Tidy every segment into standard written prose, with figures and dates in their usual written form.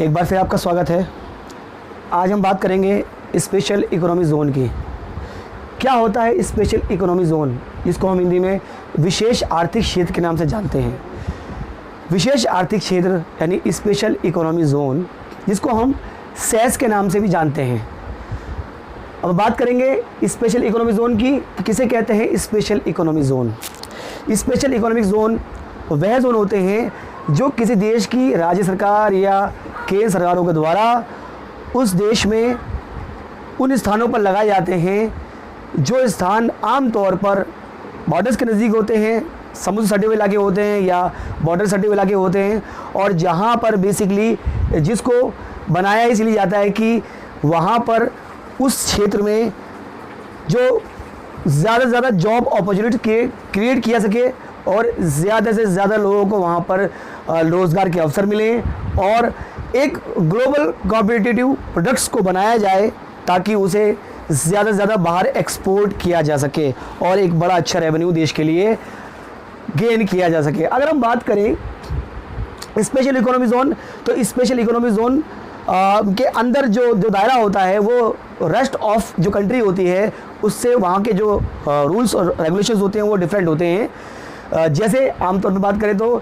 एक बार फिर आपका स्वागत है। आज हम बात करेंगे स्पेशल इकोनॉमिक ज़ोन की। क्या होता है स्पेशल इकोनॉमिक ज़ोन, जिसको हम हिंदी में विशेष आर्थिक क्षेत्र के नाम से जानते हैं। विशेष आर्थिक क्षेत्र यानी स्पेशल इकोनॉमिक ज़ोन, जिसको हम सेस के नाम से भी जानते हैं। अब बात करेंगे स्पेशल इकोनॉमिक ज़ोन की, किसे कहते हैं special economic zone. Special economic zone वह ज़ोन होते हैं जो किसी देश की राज्य सरकार या केंद्र सरकारों के द्वारा उस देश में उन स्थानों पर लगाए जाते हैं जो स्थान आमतौर पर बॉर्डर्स के नज़दीक होते हैं, समुद्र सटे हुए इलाके होते हैं या बॉर्डर सटे हुए इलाके होते हैं, और जहाँ पर बेसिकली जिसको बनाया इसलिए जाता है कि वहाँ पर उस क्षेत्र में जो ज़्यादा से ज़्यादा जॉब अपॉर्चुनिटी क्रिएट किया सके और ज़्यादा से ज़्यादा लोगों को वहाँ पर रोज़गार के अवसर मिले और एक ग्लोबल कॉम्पिटिटिव प्रोडक्ट्स को बनाया जाए ताकि उसे ज़्यादा से ज़्यादा बाहर एक्सपोर्ट किया जा सके और एक बड़ा अच्छा रेवेन्यू देश के लिए गेन किया जा सके। अगर हम बात करें स्पेशल इकोनॉमिक ज़ोन, तो स्पेशल इकोनॉमिक ज़ोन के अंदर जो दायरा होता है वो रेस्ट ऑफ जो कंट्री होती है उससे वहाँ के जो रूल्स और रेगुलेशंस होते हैं वो डिफरेंट होते हैं। जैसे आमतौर पर बात करें तो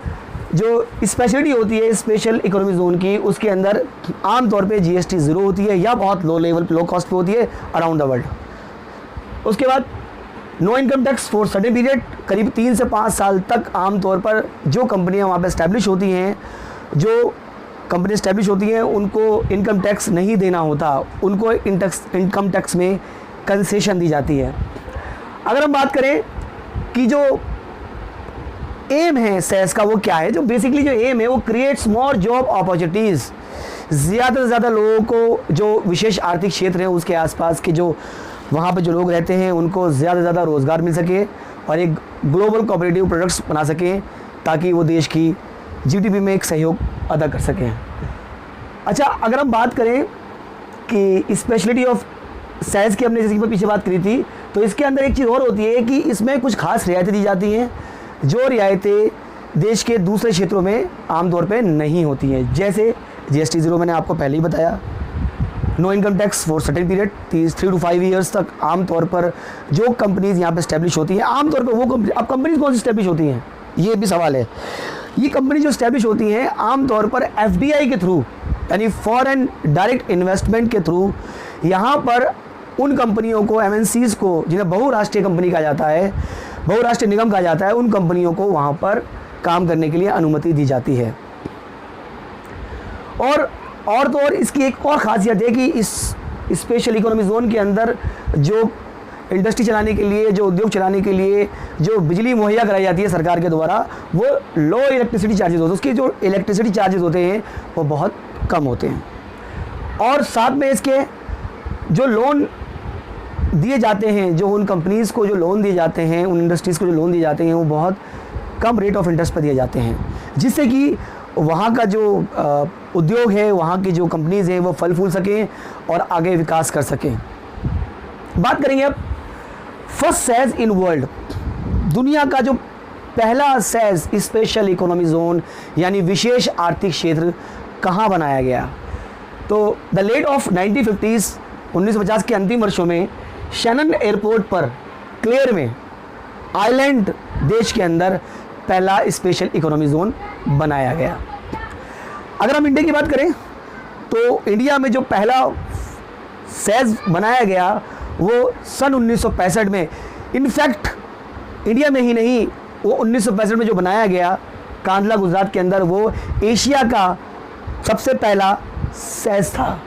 जो स्पेशलिटी होती है स्पेशल इकोनॉमिक ज़ोन की, उसके अंदर आमतौर पे जीएसटी ज़ीरो होती है या बहुत लो लेवल लो कॉस्ट पे होती है अराउंड द वर्ल्ड। उसके बाद no income tax for certain period, करीब 3 से 5 साल तक आमतौर पर जो कंपनियां वहाँ पे इस्टेब्लिश होती हैं, जो कंपनी इस्टेब्लिश होती हैं उनको इनकम टैक्स नहीं देना होता, उनको इनकम टैक्स में कंसेशन दी जाती है। अगर हम बात करें कि जो एम है सेस का वो क्या है, जो बेसिकली जो एम है वो क्रिएट्स मोर जॉब अपॉर्चुनिटीज़, ज़्यादा से ज़्यादा लोगों को जो विशेष आर्थिक क्षेत्र है उसके आसपास के जो वहाँ पर जो लोग रहते हैं उनको ज़्यादा से ज़्यादा रोज़गार मिल सके और एक ग्लोबल कोऑपरेटिव प्रोडक्ट्स बना सकें ताकि वो देश की जीडीपी में एक सहयोग अदा कर सकें। अच्छा, अगर हम बात करें कि स्पेशलिटी ऑफ सेस की, हमने जैसे पीछे बात करी थी, तो इसके अंदर एक चीज़ और होती है कि इसमें कुछ खास रियायतें दी जाती हैं जो रियायतें देश के दूसरे क्षेत्रों में आमतौर पे नहीं होती हैं। जैसे जीएसटी ज़ीरो मैंने आपको पहले ही बताया, no income tax for certain period 3 to 5 years तक आमतौर पर जो कंपनीज़ यहाँ पे इस्टेब्लिश होती हैं, आमतौर पर वो कंपनी, अब कंपनीज़ कौन सी इस्टेब्लिश होती हैं ये भी सवाल है। ये कंपनी जो इस्टेब्लिश होती हैं आमतौर पर एफडीआई के थ्रू यानी फॉरेन डायरेक्ट इन्वेस्टमेंट के थ्रू यहाँ पर उन कंपनियों को, एमएनसीज़ को, जिन्हें बहुराष्ट्रीय कंपनी कहा जाता है, बहुराष्ट्रीय निगम कहा जाता है, उन कंपनियों को वहाँ पर काम करने के लिए अनुमति दी जाती है। और तो और इसकी एक और ख़ासियत है कि इस स्पेशल इकोनॉमिक ज़ोन के अंदर जो इंडस्ट्री चलाने के लिए, जो उद्योग चलाने के लिए जो बिजली मुहैया कराई जाती है सरकार के द्वारा, वो लो इलेक्ट्रिसिटी चार्जेस होते हैं, उसके जो इलेक्ट्रिसिटी चार्जेस होते हैं वो बहुत कम होते हैं। और साथ में इसके जो लोन दिए जाते हैं, जो उन कंपनीज़ को जो लोन दिए जाते हैं, उन इंडस्ट्रीज़ को जो लोन दिए जाते हैं वो बहुत कम रेट ऑफ इंटरेस्ट पर दिए जाते हैं, जिससे कि वहाँ का जो उद्योग है, वहाँ की जो कंपनीज़ हैं वो फल फूल सकें और आगे विकास कर सकें। बात करेंगे अब फर्स्ट सेज इन वर्ल्ड, दुनिया का जो पहला सेज स्पेशल इकोनॉमिक जोन यानी विशेष आर्थिक क्षेत्र कहाँ बनाया गया। तो द लेट ऑफ 1950s 1950 के अंतिम वर्षों में शैनन एयरपोर्ट पर क्लेयर में आइलैंड देश के अंदर पहला स्पेशल इकोनॉमिक जोन बनाया गया। अगर हम इंडिया की बात करें तो इंडिया में जो पहला सेज बनाया गया वो सन 1965 में, इनफैक्ट इंडिया में ही नहीं, वो 1965 में जो बनाया गया कांडला गुजरात के अंदर, वो एशिया का सबसे पहला सेज था,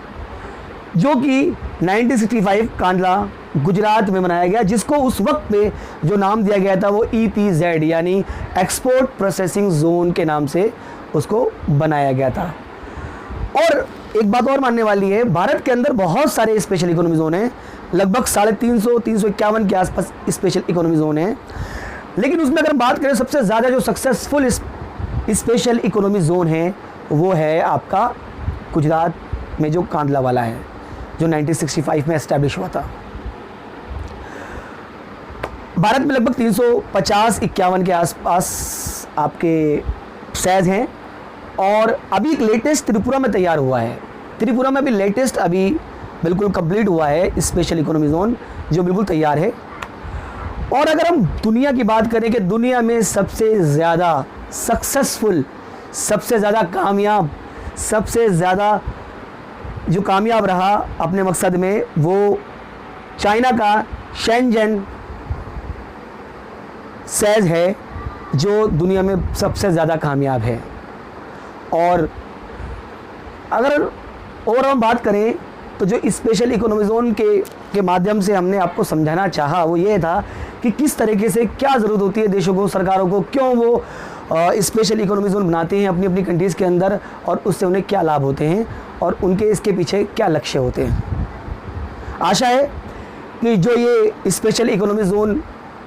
जो कि 1965 कांडला गुजरात में बनाया गया, जिसको उस वक्त पे जो नाम दिया गया था वो EPZ यानी एक्सपोर्ट प्रोसेसिंग जोन के नाम से उसको बनाया गया था। और एक बात और मानने वाली है, भारत के अंदर बहुत सारे स्पेशल इकोनॉमिक जोन हैं, लगभग 351 के आसपास स्पेशल इकोनॉमिक जोन है, लेकिन उसमें अगर बात करें सबसे ज़्यादा जो सक्सेसफुल स्पेशल इकोनॉमिक जोन है वो है आपका गुजरात में जो कांडला वाला है, जो 1965 में एस्टैब्लिश हुआ था। भारत में लगभग 350-51 के आसपास आपके सेज हैं और अभी एक लेटेस्ट त्रिपुरा में तैयार हुआ है। त्रिपुरा में अभी लेटेस्ट अभी बिल्कुल कंप्लीट हुआ है स्पेशल इकोनॉमी जोन, जो बिल्कुल तैयार है। और अगर हम दुनिया की बात करें कि दुनिया में सबसे ज़्यादा सक्सेसफुल, सबसे ज़्यादा कामयाब, सबसे ज़्यादा जो कामयाब रहा अपने मकसद में, वो चाइना का शेंजन शहर है जो दुनिया में सबसे ज़्यादा कामयाब है। और अगर और हम बात करें तो जो स्पेशल इकोनॉमी जोन के माध्यम से हमने आपको समझाना चाहा वो ये था कि किस तरीके से क्या ज़रूरत होती है देशों को, सरकारों को, क्यों वो स्पेशल इकोनॉमी जोन बनाते हैं अपनी अपनी कंट्रीज़ के अंदर, और उससे उन्हें क्या लाभ होते हैं और उनके इसके पीछे क्या लक्ष्य होते हैं। आशा है कि जो ये स्पेशल इकोनॉमी जोन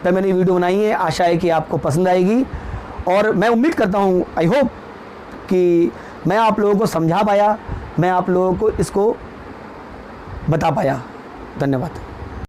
पर मैंने वीडियो बनाई है, आशा है कि आपको पसंद आएगी। और मैं उम्मीद करता हूँ, आई होप कि मैं आप लोगों को समझा पाया, मैं आप लोगों को इसको बता पाया। धन्यवाद।